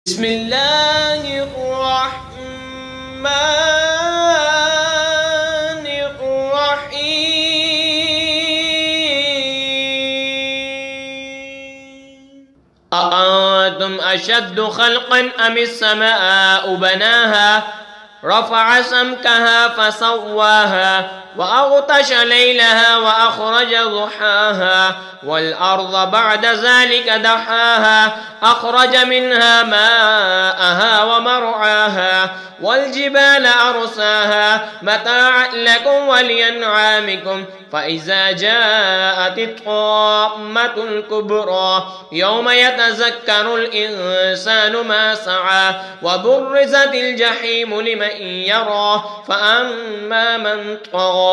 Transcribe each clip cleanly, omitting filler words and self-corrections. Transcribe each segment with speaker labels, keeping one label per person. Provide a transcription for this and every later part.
Speaker 1: بسم اللہ الرحمن الرحیم أأنتم أشد خلقا أم السماء بناها رفع سمكها فسواها وأغطش ليلها وأخرج ضحاها والأرض بعد ذلك دحاها أخرج منها ماءها ومرعاها والجبال أرساها متاعا لكم ولأنعامكم فإذا جاءت الطامة الكبرى يوم يتذكر الإنسان ما سعى وبرزت الجحيم لمن يرى فأما من طغى۔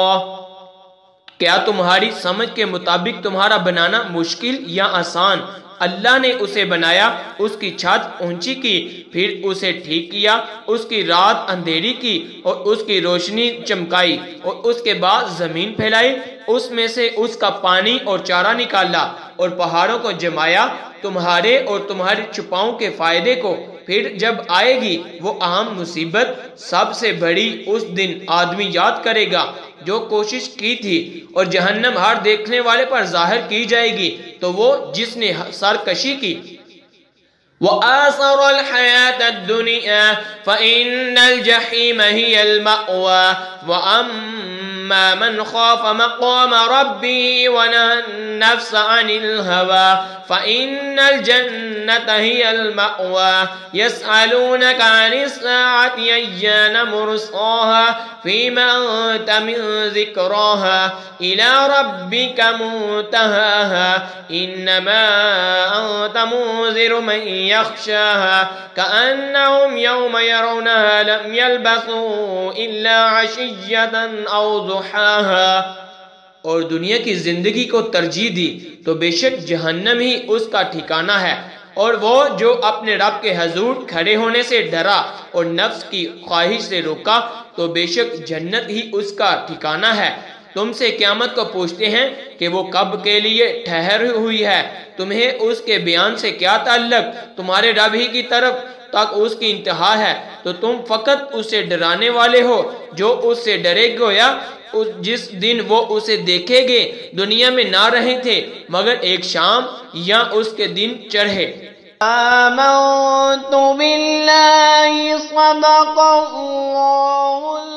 Speaker 1: کیا تمہاری سمجھ کے مطابق تمہارا بنانا مشکل یا آسان؟ اللہ نے اسے بنایا، اس کی چھت اونچی کی، پھر اسے ٹھیک کیا، اس کی رات اندھیری کی اور اس کی روشنی چمکائی، اور اس کے بعد زمین پھیلائی، اس میں سے اس کا پانی اور چارہ نکالا، اور پہاڑوں کو جمایا تمہارے اور تمہارے چھپاؤں کے فائدے کو۔ پھر جب آئے گی وہ اہم مصیبت، سب سے بڑی، اس دن آدمی یاد کرے گا جو کوشش کی تھی، اور جہنم ہر دیکھنے والے پر ظاہر کی جائے گی، تو وہ جس نے سرکشی کی۔ وآثر الحياة الدنيا فإن الجحيم هي المأوى وأما من خاف مقام ربه ونهى النفس عن الهوى فإن الجنة هي المأوى يسألونك عن الساعة أيان مرساها فيما أنت من ذكراها إلى ربك منتهاها إنما أنت منذر من يخشاها كأنهم يوم يرونها لم يلبثوا إلا عشية أو ضحاها۔ اور دنیا کی زندگی کو ترجیح دی تو بے شک جہنم ہی اس کا ٹھکانہ ہے، اور وہ جو اپنے رب کے حضور کھڑے ہونے سے ڈرا اور نفس کی خواہش سے روکا تو بے شک جنت ہی اس کا ٹھکانہ ہے۔ تم سے قیامت کو پوچھتے ہیں کہ وہ کب کے لیے ٹھہر ہوئی ہے، تمہیں اس کے بیان سے کیا تعلق؟ تمہارے رب ہی کی طرف تک اس کی انتہا ہے، تو تم فقط اسے ڈرانے والے ہو جو اس سے ڈرے گویا جس دن وہ اسے دیکھے گے دنیا میں نہ رہے تھے مگر ایک شام یا اس کے دن چڑھے۔ آمنت باللہ صدق اللہ